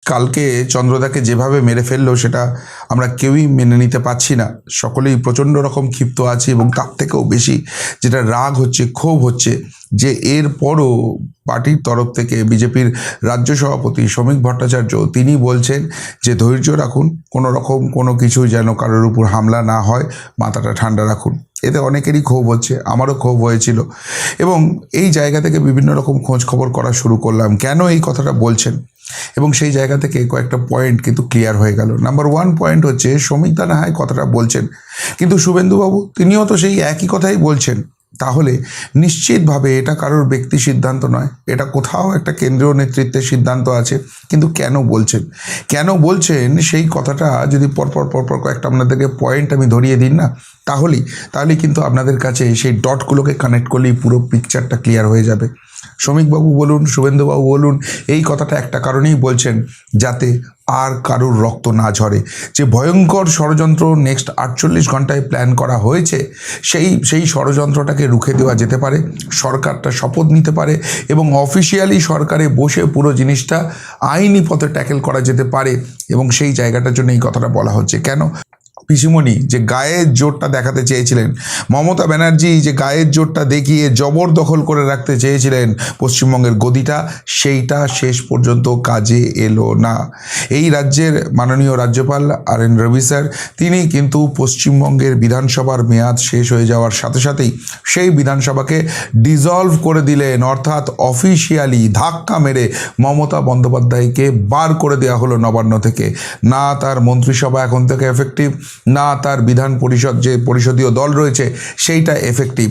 কালকে চন্দ্রদাকে যেভাবে মেরে ফেললো সেটা আমরা কেউই মেনে নিতে পারছি না। সকলেই প্রচণ্ড রকম ক্ষিপ্ত আছে এবং তার থেকেও বেশি যেটা রাগ হচ্ছে, ক্ষোভ হচ্ছে যে এরপরও পার্টির তরফ থেকে বিজেপির রাজ্য সভাপতি শ্রমিক ভট্টাচার্য তিনি বলছেন যে ধৈর্য রাখুন, কোনো রকম কোনো কিছু যেন কারোর উপর হামলা না হয়, মাথাটা ঠান্ডা রাখুন। এতে অনেকেরই ক্ষোভ হচ্ছে, আমারও ক্ষোভ হয়েছিল এবং এই জায়গা থেকে বিভিন্ন রকম খোঁজ খবর করা শুরু করলাম কেন এই কথাটা বলছেন, এবং সেই জায়গা থেকে কয়েকটা পয়েন্ট কিন্তু ক্লিয়ার হয়ে গেল। নাম্বার 1 পয়েন্ট হচ্ছে শ্রমিক দা না হয় কথাটা বলছেন, কিন্তু শুভেন্দুবাবু তিনিও তো সেই একই কথাই বলছেন। তাহলে নিশ্চিতভাবে এটা কারোর ব্যক্তি সিদ্ধান্ত নয়, এটা কোথাও একটা কেন্দ্রীয় নেতৃত্বের সিদ্ধান্ত আছে। কিন্তু কেন বলছেন সেই কথাটা যদি পরপর কয়েকটা আপনাদেরকে পয়েন্ট আমি ধরিয়ে দিন না, তাহলেই কিন্তু আপনাদের কাছে সেই ডটগুলোকে কানেক্ট করলেই পুরো পিকচারটা ক্লিয়ার হয়ে যাবে। শ্রমিকবাবু বলুন, শুভেন্দুবাবু বলুন, এই কথাটা একটা কারণেই বলছেন, যাতে আর কারুর রক্ত না ঝরে। যে ভয়ঙ্কর ষড়যন্ত্র নেক্সট 48 ঘন্টায় প্ল্যান করা হয়েছে, সেই ষড়যন্ত্রটাকে রুখে দেওয়া যেতে পারে, সরকারটা শপথ নিতে পারে এবং অফিসিয়ালি সরকারে বসে পুরো জিনিসটা আইনি পথে ট্যাকেল করা যেতে পারে। এবং সেই জায়গাটার জন্য এই কথাটা বলা হচ্ছে। কেন? পিসিমণি যে গায়ের জোরটা দেখাতে চেয়েছিলেন, মমতা ব্যানার্জি যে গায়ের জোরটা দেখিয়ে জবরদখল করে রাখতে চেয়েছিলেন পশ্চিমবঙ্গের গদিটা, সেইটা শেষ পর্যন্ত কাজে এলো না। এই রাজ্যের মাননীয় রাজ্যপাল RN রবি স্যার তিনি কিন্তু পশ্চিমবঙ্গের বিধানসভার মেয়াদ শেষ হয়ে যাওয়ার সাথে সাথেই সেই বিধানসভাকে ডিসলভ করে দিলেন, অর্থাৎ অফিসিয়ালি ধাক্কা মেরে মমতা বন্দ্যোপাধ্যায়কে বার করে দেওয়া হলো নবান্ন থেকে। না তার মন্ত্রিসভা এখন থেকে এফেক্টিভ, না তার বিধান পরিষদ যে পরিষদীয় দল রয়েছে সেইটা এফেক্টিভ।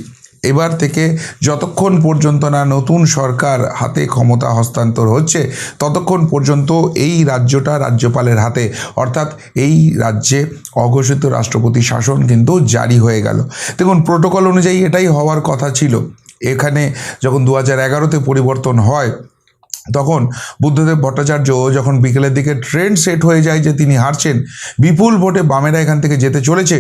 এবার থেকে যতক্ষণ পর্যন্ত না নতুন সরকার হাতে ক্ষমতা হস্তান্তর হচ্ছে, ততক্ষণ পর্যন্ত এই রাজ্যটা রাজ্যপালের হাতে, অর্থাৎ এই রাজ্যে অঘোষিত রাষ্ট্রপতি শাসন কিন্তু জারি হয়ে গেল। দেখুন, প্রোটোকল অনুযায়ী এটাই হওয়ার কথা ছিল। এখানে যখন 2011-তে পরিবর্তন হয়, তখন বুদ্ধদেব ভট্টাচার্য যখন বিকেলের দিকে ট্রেন্ড সেট হয়ে যায় যে তিনি হারছেন, বিপুল ভোটে বামেরা এখান থেকে যেতে চলেছে,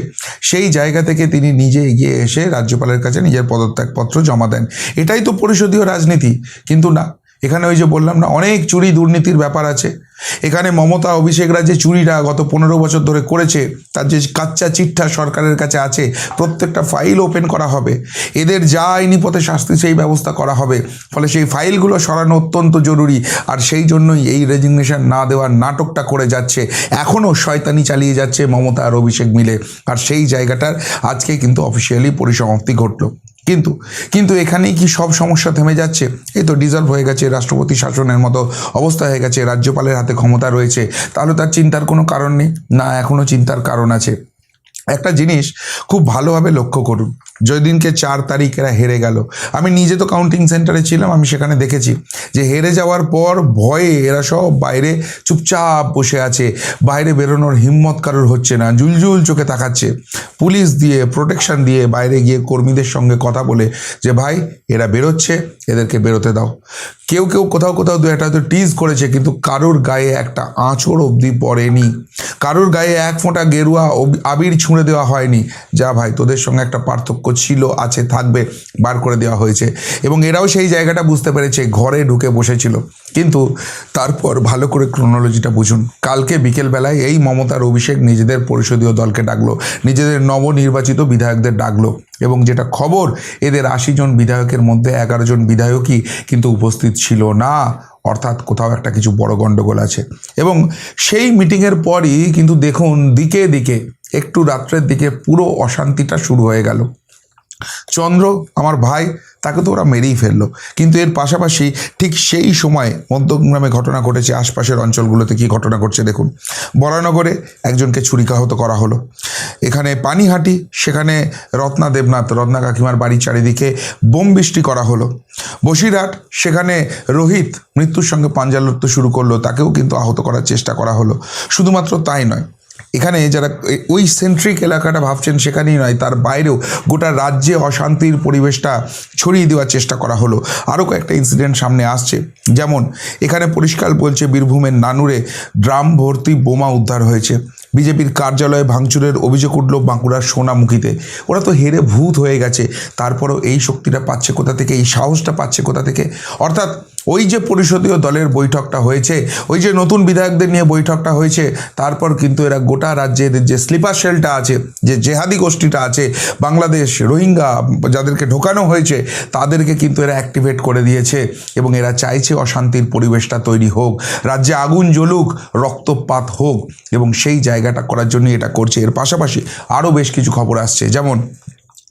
সেই জায়গা থেকে তিনি নিজে এগিয়ে এসে রাজ্যপালের কাছে নিজের পদত্যাগপত্র জমা দেন। এটাই তো পরিষদীয় রাজনীতি। কিন্তু না, এখানে ওই যে বললাম না, অনেক চুরি দুর্নীতির ব্যাপার আছে। এখানে মমতা অভিষেকরা যে চুরিটা গত 15 বছর ধরে করেছে, তার যে কাচ্চা চিঠা সরকারের কাছে আছে, প্রত্যেকটা ফাইল ওপেন করা হবে, এদের যা আইনি পথে শাস্তি সেই ব্যবস্থা করা হবে। ফলে সেই ফাইলগুলো সরানো অত্যন্ত জরুরি। আর সেই জন্যই এই রেজিগনেশন না দেওয়ার নাটকটা করে যাচ্ছে, এখনও শয়তানি চালিয়ে যাচ্ছে মমতা আর অভিষেক মিলে। আর সেই জায়গাটার আজকে কিন্তু অফিসিয়ালি পরিসমাপ্তি ঘটল। কিন্তু এখানেই কি সব সমস্যা থেমে যাচ্ছে? এই তো ডিজলভ হয়ে গেছে, রাষ্ট্রপতি শাসনের মতো অবস্থা হয়ে গেছে, রাজ্যপালের হাতে ক্ষমতা রয়েছে, তাহলে তার চিন্তার কোনো কারণ নেই? না, এখনও চিন্তার কারণ আছে। একটা জিনিস খুব ভালোভাবে লক্ষ্য করুন, যেদিনকে 4 তারিখ এরা হেরে গেল, আমি নিজে তো কাউন্টিং সেন্টারে ছিলাম, আমি সেখানে দেখেছি যে হেরে যাওয়ার পর ভয়ে এরা সব বাইরে চুপচাপ বসে আছে, বাইরে বেরোনোর হিম্মত কারোর হচ্ছে না, জুলজুল চোখে তাকাচ্ছে। পুলিশ দিয়ে প্রোটেকশন দিয়ে বাইরে গিয়ে কর্মীদের সঙ্গে কথা বলে যে ভাই এরা বেরোচ্ছে, এদেরকে বেরোতে দাও। কেউ কোথাও 2-একটা হয়তো টিজ করেছে, কিন্তু কারোর গায়ে একটা আঁচড় অবধি পড়েনি, কারোর গায়ে এক ফোঁটা গেরুয়া আবির ছুঁড়ে দেওয়া হয়নি। যা ভাই, তোদের সঙ্গে একটা পার্থক্য ছিল, আছে, থাকবে, বার করে দেওয়া হয়েছে। এবং এরাও সেই জায়গাটা বুঝতে পেরেছে, ঘরে ঢুকে বসেছিল। কিন্তু তারপর ভালো করে ক্রোনোলজিটা বুঝুন। কালকে বিকেলবেলায় এই মমতার অভিষেক নিজেদের পরিষদীয় দলকে ডাকলো, নিজেদের নবনির্বাচিত বিধায়কদের ডাকলো, এবং যেটা খবর, এদের 80 জন বিধায়কের মধ্যে 11 জন বিধায়কই কিন্তু উপস্থিত ছিল না, অর্থাৎ কোথাও একটা কিছু বড় গণ্ডগোল আছে। এবং সেই মিটিংয়ের পরই কিন্তু দেখুন দিকে দিকে একটু রাত্রের দিকে পুরো অশান্তিটা শুরু হয়ে গেল। চন্দ্র আমার ভাই, তাকে তো ওরা মেরেই ফেললো, কিন্তু এর পাশাপাশি ঠিক সেই সময় মধ্যমগ্রামে ঘটনা ঘটেছে। আশপাশের অঞ্চলগুলোতে কি ঘটনা ঘটছে দেখুন। বরানগরে একজনকে ছুরিকাহত করা হলো। এখানে পানিহাটি, সেখানে রত্না কাকিমার বাড়ির চারিদিকে বোম বৃষ্টি করা হলো। বসিরহাট, সেখানে রোহিত মৃত্যুর সঙ্গে পাঞ্জা লড়তে শুরু করলো, তাকেও কিন্তু আহত করার চেষ্টা করা হলো। শুধুমাত্র তাই নয়, এখানে যারা ওই সেন্ট্রিক এলাকাটা ভাবছেন সেখানেই নয়, তার বাইরেও গোটা রাজ্যে অশান্তির পরিবেশটা ছড়িয়ে দেওয়ার চেষ্টা করা হলো। আরও কয়েকটা ইনসিডেন্ট সামনে আসছে, যেমন এখানে পরিষ্কার বলছে বীরভূমের নানুরে ড্রাম ভর্তি বোমা উদ্ধার হয়েছে। বিজেপির কার্যালয়ে ভাঙচুরের অভিযোগ উঠল বাঁকুড়ার সোনামুখীতে। ওরা তো হেরে ভূত হয়ে গেছে, তারপরও এই শক্তিটা পাচ্ছে কোথা থেকে, এই সাহসটা পাচ্ছে কোথা থেকে? অর্থাৎ ওই যে পরিষদীয় দলের বৈঠকটা হয়েছে, ওই যে নতুন বিধায়কদের নিয়ে বৈঠকটা হয়েছে, তারপর কিন্তু এরা গোটা রাজ্যে এদের যে স্লিপার সেলটা আছে, যে জেহাদি গোষ্ঠীটা আছে, বাংলাদেশ রোহিঙ্গা যাদেরকে ঢোকানো হয়েছে, তাদেরকে কিন্তু এরা অ্যাক্টিভেট করে দিয়েছে এবং এরা চাইছে অশান্তির পরিবেশটা তৈরি হোক, রাজ্যে আগুন জ্বলুক, রক্তপাত হোক, এবং সেই জায়গাটা করার জন্য এটা করছে। এর পাশাপাশি আরও বেশ কিছু খবর আসছে, যেমন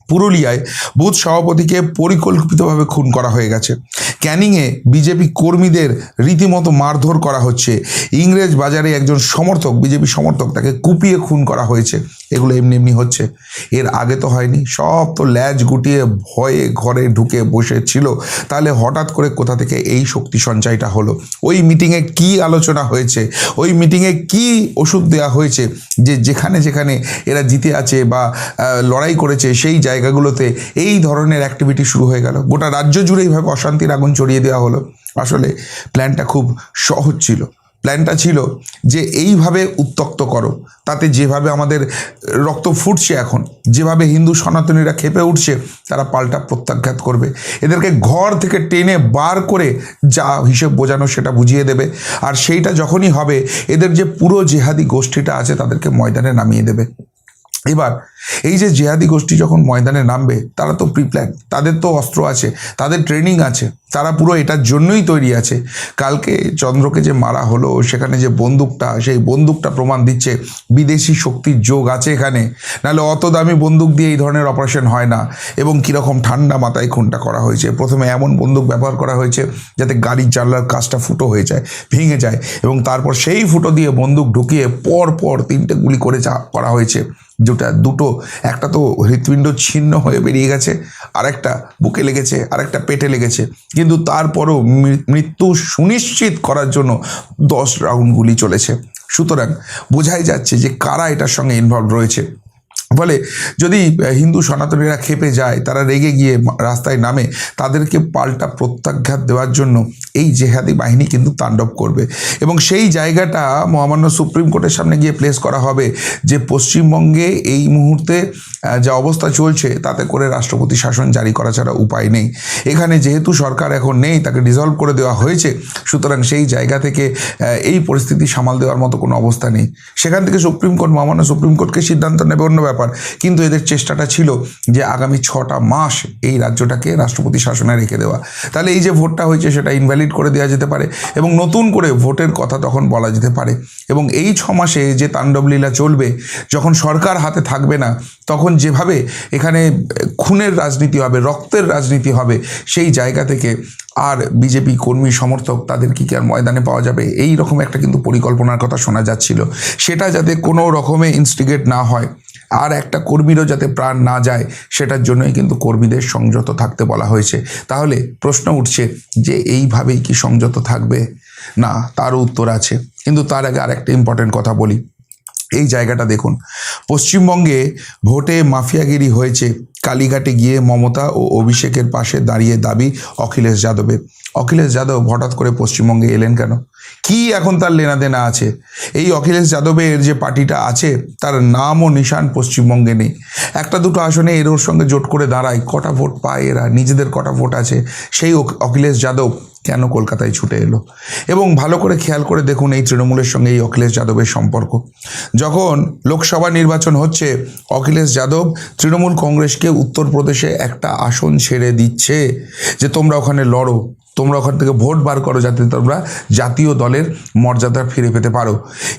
পুরুলিয়ায় বুথ সভাপতিকে পরিকল্পিতভাবে খুন করা হয়ে গেছে। ক্যানিংয়ে বিজেপি কর্মীদের রীতিমতো মারধর করা হচ্ছে। ইংরেজ বাজারে একজন সমর্থক, বিজেপি সমর্থক, তাকে কুপিয়ে খুন করা হয়েছে। এগুলো এমনি এমনি হচ্ছে, এর আগে তো হয়নি। সব তো ল্যাজ গুটিয়ে ভয়ে ঘরে ঢুকে বসেছিল, তাহলে হঠাৎ করে কোথা থেকে এই শক্তি সঞ্চয়টা হলো? ওই মিটিংয়ে কি আলোচনা হয়েছে, ওই মিটিংয়ে কি ওষুধ দেওয়া হয়েছে যে যেখানে যেখানে এরা জিতে আছে বা লড়াই করেছে সেই জায়গাগুলোতে এই ধরনের অ্যাক্টিভিটি শুরু হয়ে গেল? গোটা রাজ্য জুড়ে এইভাবে অশান্তির আগুন ছড়িয়ে দেওয়া হলো। আসলে প্ল্যানটা খুব সহজ ছিল। প্ল্যানটা ছিল যে এইভাবে উত্তক্ত করো, তাতে যেভাবে আমাদের রক্ত ফুটছে এখন, যেভাবে হিন্দু সনাতনীরা খেপে উঠছে, তারা পাল্টা প্রত্যাঘাত করবে। এদেরকে ঘর থেকে টেনে বার করে যা হিসেব বোঝানো সেটা বুঝিয়ে দেবে। আর সেইটা যখনই হবে, এদের যে পুরো জেহাদি গোষ্ঠীটা আছে তাদেরকে ময়দানে নামিয়ে দেবে। এবার এই যে জেহাদি গোষ্ঠী যখন ময়দানে নামবে, তারা তো প্রিপ্ল্যান, তাদের তো অস্ত্র আছে, তাদের ট্রেনিং আছে, তারা পুরো এটার জন্যই তৈরি আছে। কালকে চন্দ্রকে যে মারা হলো, সেখানে যে বন্দুকটা, সেই বন্দুকটা প্রমাণ দিচ্ছে বিদেশি শক্তির যোগ আছে এখানে। নাহলে অত দামি বন্দুক দিয়ে এই ধরনের অপারেশন হয় না। এবং কীরকম ঠান্ডা মাথায় খুনটা করা হয়েছে। প্রথমে এমন বন্দুক ব্যবহার করা হয়েছে যাতে গাড়ির জানলার কাজটা ফুটো হয়ে যায়, ভেঙে যায়, এবং তারপর সেই ফুটো দিয়ে বন্দুক ঢুকিয়ে পর 3টে গুলি করে করা হয়েছে। দুটো, একটা তো হৃৎপিণ্ড ছিন্ন হয়ে বেরিয়ে গেছে, আরেকটা বুকে লেগেছে, আরেকটা পেটে লেগেছে, কিন্তু তারপরও মৃত্যু সুনিশ্চিত করার জন্য 10 রাউন্ড গুলি চলেছে। সুতরাং বোঝাই যাচ্ছে যে কারা এটার সঙ্গে ইনভলভ রয়েছে। ফলে যদি হিন্দু সনাতনীরা খেপে যায়, তারা রেগে গিয়ে রাস্তায় নামে, তাদেরকে পাল্টা প্রত্যাঘাত দেওয়ার জন্য এই জেহাদি বাহিনী কিন্তু তাণ্ডব করবে। এবং সেই জায়গাটা মহামান্য সুপ্রিম কোর্টের সামনে গিয়ে প্লেস করা হবে যে পশ্চিমবঙ্গে এই মুহূর্তে যা অবস্থা চলছে, তাতে করে রাষ্ট্রপতি শাসন জারি করা ছাড়া উপায় নেই। এখানে যেহেতু সরকার এখন নেই, তাকে ডিসলভ করে দেওয়া হয়েছে, সুতরাং সেই জায়গা থেকে এই পরিস্থিতি সামাল দেওয়ার মতো কোনো অবস্থা নেই। সেখান থেকে সুপ্রিম কোর্ট, মহামান্য সুপ্রিম কোর্টকে সিদ্ধান্ত নেবে অন্য ব্যাপার, কিন্তু এদের চেষ্টাটা ছিল যে আগামী 6টা মাস এই রাজ্যটাকে রাষ্ট্রপতি শাসনে রেখে দেওয়া। তাহলে এই যে ভোটটা হয়েছে সেটা ইনভ্যালিড করে দেওয়া যেতে পারে এবং নতুন করে ভোটের কথা তখন বলা যেতে পারে। এবং এই 6 মাসে যে তাণ্ডবলীলা চলবে, যখন সরকার হাতে থাকবে না, তখন যেভাবে এখানে খুনের রাজনীতি হবে, রক্তের রাজনীতি হবে, সেই জায়গা থেকে আর বিজেপি কর্মী সমর্থক তাদের কি আর ময়দানে পাওয়া যাবে? এই রকম একটা কিন্তু পরিকল্পনার কথা শোনা যাচ্ছিল। সেটা যাতে কোনো রকমে ইনস্টিগেট না হয়, আর একটা কর্মীরও যাতে প্রাণ না যায়, সেটার জন্যই কিন্তু কর্মীদের সংযত থাকতে বলা হয়েছে। তাহলে প্রশ্ন উঠছে যে এইভাবেই কি সংযত থাকবে? না, তারও উত্তর আছে। কিন্তু তার আগে আর একটা ইম্পর্টেন্ট কথা বলি। এই জায়গাটা দেখুন, পশ্চিমবঙ্গে ভোটে মাফিয়াগিরি হয়েছে। কালীঘাটে গিয়ে মমতা ও অভিষেকের পাশে দাঁড়িয়ে দাবি অখিলেশ যাদবের। অখিলেশ যাদব হঠাৎ করে পশ্চিমবঙ্গে এলেন কেন? কি এখন তার লেনাদেনা আছে? এই অখিলেশ যাদবের যে পার্টিটা আছে, তার নাম ও নিশান পশ্চিমবঙ্গে নেই। একটা দুটো আসনে এর ওর সঙ্গে জোট করে দাঁড়ায়, কটা ভোট পায় এরা, নিজেদের কটা ভোট আছে। সেই অখিলেশ যাদব কেন কলকাতায় ছুটে এলো? এবং ভালো করে খেয়াল করে দেখুন এই তৃণমূলের সঙ্গে এই অখিলেশ যাদবের সম্পর্ক। যখন লোকসভা নির্বাচন হচ্ছে, অখিলেশ যাদব তৃণমূল কংগ্রেসকে উত্তরপ্রদেশে একটা আসন ছেড়ে দিচ্ছে যে তোমরা ওখানে লড়ো, তোমরা ওখান থেকে ভোট বার করো, যাতে তোমরা জাতীয় দলের মর্যাদা ফিরে পেতে পারো।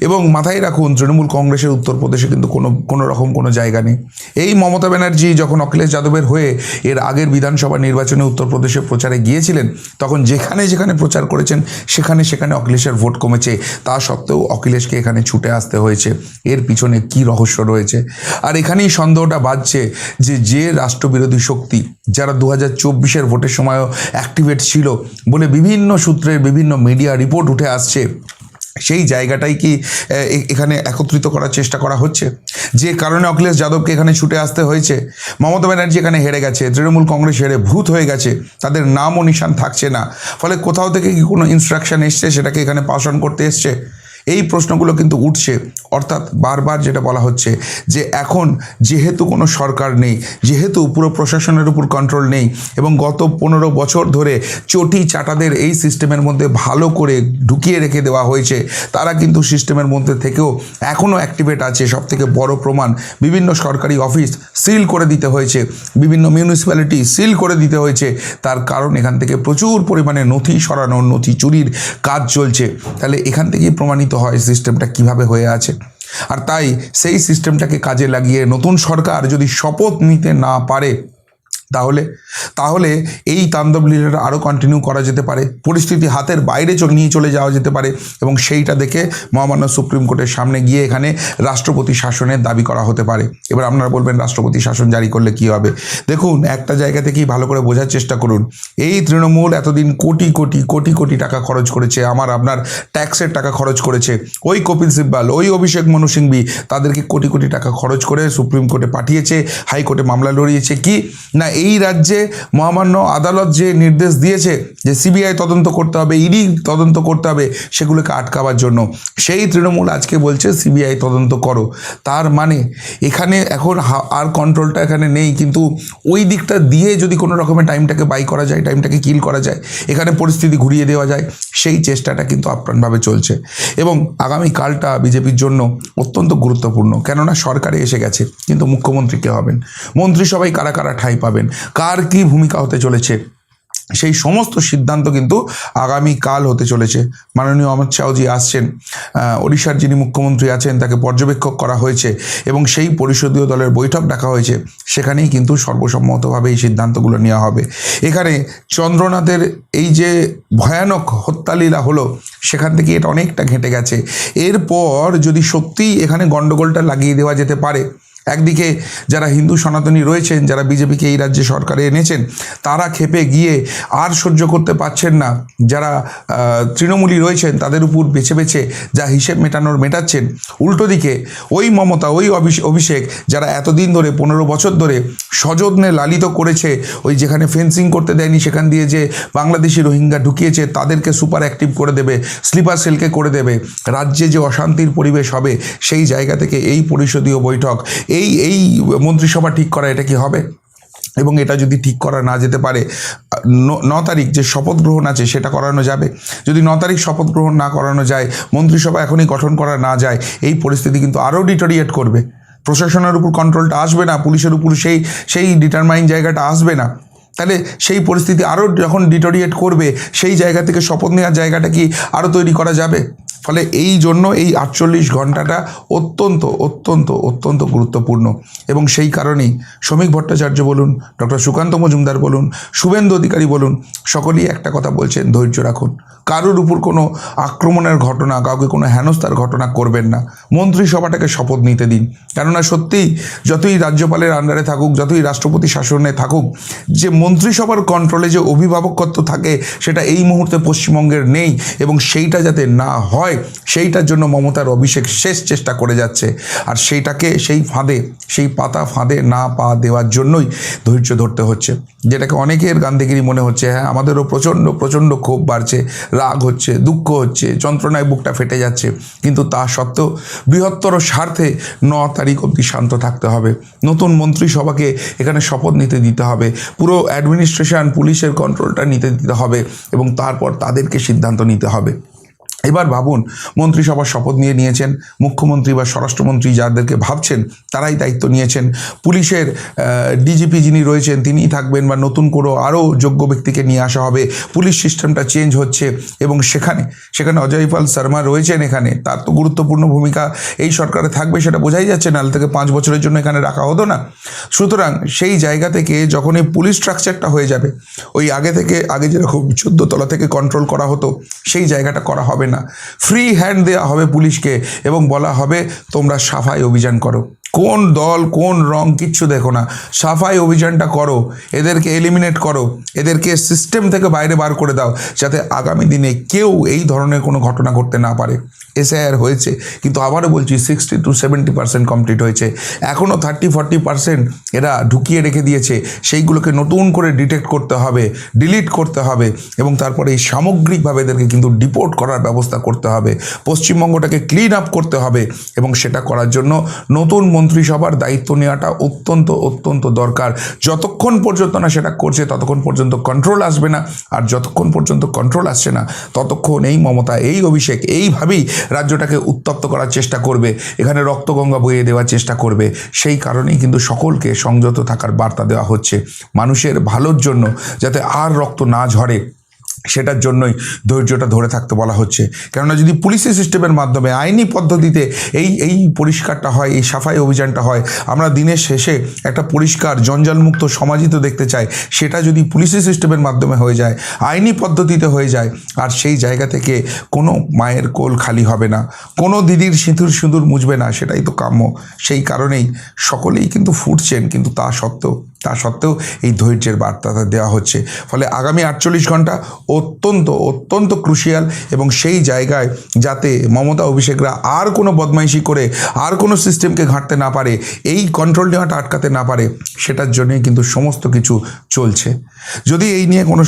এবং মাথায় রাখুন, তৃণমূল কংগ্রেসের উত্তরপ্রদেশে কিন্তু কোনো রকম কোনো জায়গা নেই। এই মমতা ব্যানার্জি যখন অখিলেশ যাদবের হয়ে এর আগের বিধানসভা নির্বাচনে উত্তরপ্রদেশে প্রচারে গিয়েছিলেন, তখন যেখানে যেখানে প্রচার করেছেন সেখানে সেখানে অখিলেশের ভোট কমেছে। তা সত্ত্বেও অখিলেশকে এখানে ছুটে আসতে হয়েছে। এর পিছনে কি রহস্য রয়েছে? আর এখানেই সন্দেহটা বাজছে যে রাষ্ট্রবিরোধী শক্তি, যারা 2024-এর ভোটের সময়ও অ্যাক্টিভেট ছিল বলে বিভিন্ন সূত্রের বিভিন্ন মিডিয়া রিপোর্ট উঠে আসছে, সেই জায়গাটাই কি এখানে একত্রিত করার চেষ্টা করা হচ্ছে? যে কারণে অখিলেশ যাদবকে এখানে ছুটে আসতে হয়েছে। মমতা ব্যানার্জি এখানে হেরে গেছে, তৃণমূল কংগ্রেস হেরে ভূত হয়ে গেছে, তাদের নাম ও নিশান থাকছে না। ফলে কোথাও থেকে কি কোনো ইনস্ট্রাকশন এসছে, সেটাকে এখানে পাস অন করতে এসছে? এই প্রশ্নগুলো কিন্তু উঠছে। অর্থাৎ বারবার যেটা বলা হচ্ছে যে এখন যেহেতু কোনো সরকার নেই, যেহেতু পুরো প্রশাসনের উপর কন্ট্রোল নেই এবং গত 15 বছর ধরে চটি চাটাদের এই সিস্টেমের মধ্যে ভালো করে ঢুকিয়ে রেখে দেওয়া হয়েছে, তারা কিন্তু সিস্টেমের মধ্যে থেকেও এখনও অ্যাক্টিভেট আছে। সবথেকে বড় প্রমাণ, বিভিন্ন সরকারি অফিস সিল করে দিতে হয়েছে, বিভিন্ন মিউনিসিপ্যালিটি সিল করে দিতে হয়েছে। তার কারণ এখান থেকে প্রচুর পরিমাণে নথি সরানোর, নথি চুরির কাজ চলছে। তাহলে এখান থেকেই প্রমাণিত হয় সিস্টেমটা কিভাবে হয়ে আছে। আর তাই সেই সিস্টেমটাকে কাজে লাগিয়ে নতুন সরকার যদি শপথ নিতে না পারে, তাহলে এই তাণ্ডব লীলাটা আরও কন্টিনিউ করা যেতে পারে, পরিস্থিতি হাতের বাইরে নিয়ে চলে যাওয়া যেতে পারে এবং সেইটা দেখে মহামান্য সুপ্রিম কোর্টের সামনে গিয়ে এখানে রাষ্ট্রপতি শাসনের দাবি করা হতে পারে। এবার আপনারা বলবেন রাষ্ট্রপতি শাসন জারি করলে কি হবে? দেখুন, একটা জায়গা থেকেই ভালো করে বোঝার চেষ্টা করুন। এই তৃণমূল এতদিন কোটি কোটি কোটি কোটি টাকা খরচ করেছে, আপনার ট্যাক্সের টাকা খরচ করেছে। ওই কপিল সিব্বাল, ওই অভিষেক মনু সিংভি তাদেরকে কোটি কোটি টাকা খরচ করে সুপ্রিম কোর্টে পাঠিয়েছে, হাইকোর্টে মামলা লড়িয়েছে। কি না, এই রাজ্যে মহামান্য আদালত যে নির্দেশ দিয়েছে যে সিবিআই তদন্ত করতে হবে, ইডি তদন্ত করতে হবে, সেগুলোকে আটকাবার জন্য সেই তৃণমূল আজকে বলছে সিবিআই তদন্ত করো। তার মানে এখানে এখন আর কন্ট্রোলটা এখানে নেই, কিন্তু ওই দিকটা দিয়ে যদি কোনো রকমের টাইমটাকে বাই করা যায়, টাইমটাকে কিল করা যায়, এখানে পরিস্থিতি ঘুরিয়ে দেওয়া যায়, সেই চেষ্টাটা কিন্তু আপ্রাণভাবে চলছে। এবং আগামী কালটা বিজেপির জন্য অত্যন্ত গুরুত্বপূর্ণ, কেননা সরকারে এসে গেছে, কিন্তু মুখ্যমন্ত্রী কে হবেন, মন্ত্রিসভায় কারা কারা ঠাঁই পাবেন, কার কী ভূমিকা হতে চলেছে, সেই সমস্ত সিদ্ধান্ত কিন্তু আগামীকাল হতে চলেছে। মাননীয় অমিত শাহজি আসছেন, ওড়িশার যিনি মুখ্যমন্ত্রী আছেন তাকে পর্যবেক্ষক করা হয়েছে এবং সেই পরিষদীয় দলের বৈঠক ডাকা হয়েছে, সেখানেই কিন্তু সর্বসম্মতভাবে এই সিদ্ধান্তগুলো নেওয়া হবে। এখানে চন্দ্রনাথের এই যে ভয়ানক হত্যালীলা হলো, সেখান থেকে এটা অনেকটা ঘেঁটে গেছে। এরপর যদি সত্যিই এখানে গণ্ডগোলটা লাগিয়ে দেওয়া যেতে পারে, একদিকে যারা হিন্দু সনাতনী রয়েছেন, যারা বিজেপিকে এই রাজ্যে সরকারে এনেছেন, তারা ক্ষেপে গিয়ে আর সহ্য করতে পারছেন না, যারা তৃণমূলী রয়েছেন তাদের উপর বেছে বেছে যা হিসেব মেটাচ্ছেন। উল্টো দিকে ওই মমতা, ওই অভিষেক, যারা এতদিন ধরে 15 বছর ধরে সযত্নে লালিত করেছে, ওই যেখানে ফেন্সিং করতে দেয়নি সেখান দিয়ে যে বাংলাদেশি রোহিঙ্গা ঢুকিয়েছে তাদেরকে সুপার অ্যাক্টিভ করে দেবে, স্লিপার সেলকে করে দেবে, রাজ্যে যে অশান্তির পরিবেশ হবে, সেই জায়গা থেকে এই পরিষদীয় বৈঠক, এই মন্ত্রিসভা ঠিক করা, এটা কি হবে? এবং এটা যদি ঠিক করা না যেতে পারে, 9 তারিখ যে শপথ গ্রহণ আছে সেটা করানো যাবে। যদি 9 তারিখ শপথ গ্রহণ না করানো যায়, মন্ত্রিসভা এখনই গঠন করা না যায়, এই পরিস্থিতি কিন্তু আরও ডিটোরিয়েট করবে। প্রশাসনের উপর কন্ট্রোলটা আসবে না, পুলিশের উপর সেই ডিটারমাইন জায়গাটা আসবে না। তাহলে সেই পরিস্থিতি আরও যখন ডিটোরিয়েট করবে, সেই জায়গা থেকে শপথ নেওয়ার জায়গাটা কি আরও তৈরি করা যাবে? ফলে এই জন্য এই 48 ঘন্টাটা অত্যন্ত অত্যন্ত অত্যন্ত গুরুত্বপূর্ণ। এবং সেই কারণেই শ্রমিক ভট্টাচার্য বলুন, ডক্টর সুকান্ত মজুমদার বলুন, শুভেন্দু অধিকারী বলুন, সকলেই একটা কথা বলছেন, ধৈর্য রাখুন। কারোর উপর কোনো আক্রমণের ঘটনা, কাউকে কোনো হেনস্থার ঘটনা করবেন না। মন্ত্রিসভাটাকে শপথ নিতে দিন। কেননা সত্যিই যতই রাজ্যপালের আন্ডারে থাকুক, যতই রাষ্ট্রপতি শাসনে থাকুক, যে মন্ত্রিসভার কন্ট্রোলে যে অভিভাবকত্ব থাকে, সেটা এই মুহূর্তে পশ্চিমবঙ্গের নেই। এবং সেইটা যাতে না হয়, সেইটার জন্য মমতার অভিষেক শেষ চেষ্টা করে যাচ্ছে। আর সেইটাকে সেই পাতা ফাঁদে না পা দেওয়ার জন্যই ধৈর্য ধরতে হচ্ছে, যেটাকে অনেকের গান্ধীগিরি মনে হচ্ছে। হ্যাঁ, আমাদেরও প্রচণ্ড প্রচণ্ড ক্ষোভ বাড়ছে, রাগ হচ্ছে, দুঃখ হচ্ছে, যন্ত্রণায় বুকটা ফেটে যাচ্ছে, কিন্তু তা সত্ত্বেও বৃহত্তর স্বার্থে 9 তারিখ অবধি শান্ত থাকতে হবে। নতুন মন্ত্রিসভাকে এখানে শপথ নিতে দিতে হবে, পুরো অ্যাডমিনিস্ট্রেশন, পুলিশের কন্ট্রোলটা নিতে দিতে হবে এবং তারপর তাদেরকে সিদ্ধান্ত নিতে হবে। এবার ভাবুন, মন্ত্রিসভার শপথ নিয়েছেন মুখ্যমন্ত্রী বা স্বরাষ্ট্রমন্ত্রী, যাদেরকে ভাবছেন তারাই দায়িত্ব নিয়েছেন। পুলিশের ডিজিপি যিনি রয়েছেন তিনিই থাকবেন, বা নতুন করে আরও যোগ্য ব্যক্তিকে নিয়ে আসা হবে। পুলিশ সিস্টেমটা চেঞ্জ হচ্ছে এবং সেখানে অজয় পাল শর্মা রয়েছেন, এখানে তার তো গুরুত্বপূর্ণ ভূমিকা এই সরকারে থাকবে, সেটা বোঝাই যাচ্ছে। নাহলে থেকে 5 বছরের জন্য এখানে রাখা হতো না। সুতরাং সেই জায়গা থেকে যখন এই পুলিশ স্ট্রাকচারটা হয়ে যাবে, ওই আগে যেরকম 14 তলা থেকে কন্ট্রোল করা হতো, সেই জায়গাটা করা হবে না। ফ্রি হ্যান্ড দেওয়া হবে পুলিশকে এবং বলা হবে তোমরা সাফাই অভিযান করো। কোন দল কোন রং কিচ্ছু দেখো না, সাফাই অভিযানটা করো, এদেরকে এলিমিনেট করো, এদেরকে সিস্টেম থেকে বাইরে বার করে দাও, যাতে আগামী দিনে কেউ এই ধরনের কোনো ঘটনা করতে না পারে। এসআইআর হয়েছে, কিন্তু আবারও বলছি 60 to 70% কমপ্লিট হয়েছে, এখনও 30-40% এরা ঢুকিয়ে রেখে দিয়েছে। সেইগুলোকে নতুন করে ডিটেক্ট করতে হবে, ডিলিট করতে হবে, এবং তারপরে এই সামগ্রিকভাবে এদেরকে কিন্তু ডিপোর্ট করার ব্যবস্থা করতে হবে। পশ্চিমবঙ্গটাকে ক্লিন আপ করতে হবে, এবং সেটা করার জন্য নতুন মন্ত্রিসভার দায়িত্ব নেওয়াটা অত্যন্ত অত্যন্ত দরকার। যতক্ষণ পর্যন্ত না সেটা করছে ততক্ষণ পর্যন্ত কন্ট্রোল আসবে না, আর যতক্ষণ পর্যন্ত কন্ট্রোল আসছে না ততক্ষণ এই মমতা, এই অভিষেক এইভাবেই রাজ্যটাকে উত্তপ্ত করার চেষ্টা করবে, এখানে রক্তগঙ্গা বইয়ে দেওয়ার চেষ্টা করবে। সেই কারণেই কিন্তু সকলকে সংযত থাকার বার্তা দেওয়া হচ্ছে, মানুষের ভালোর জন্য, যাতে আর রক্ত না ঝরে সেটার জন্যই ধৈর্যটা ধরে থাকতে বলা হচ্ছে। কেননা যদি পুলিশি সিস্টেমের মাধ্যমে আইনি পদ্ধতিতে এই পরিষ্কারটা হয়, এই সাফাই অভিযানটা হয়, আমরা দিনের শেষে একটা পরিষ্কার জঞ্জালমুক্ত সমাজই তো দেখতে চাই। সেটা যদি পুলিশি সিস্টেমের মাধ্যমে হয়ে যায়, আইনি পদ্ধতিতে হয়ে যায়, আর সেই জায়গা থেকে কোনো মায়ের কোল খালি হবে না, কোনো দিদির সিঁদুর মুছবে না, সেটাই তো কাম্য। সেই কারণেই সকলেই কিন্তু ফুটছেন, কিন্তু তা সত্ত্বেও এই ধৈর্যের বার্তাটা দেওয়া হচ্ছে। ফলে আগামী 48 ঘন্টা অত্যন্ত অত্যন্ত ক্রুশিয়াল, এবং সেই জায়গায় যাতে মমতা অভিষেকরা আর কোনো বদমাইশি করে আর কোনো সিস্টেমকে ঘাঁটতে না পারে, এই কন্ট্রোল নেওয়াটা আটকাতে না পারে, সেটার জন্যই কিন্তু সমস্ত কিছু চলছে। যদি এই নিয়ে কোনো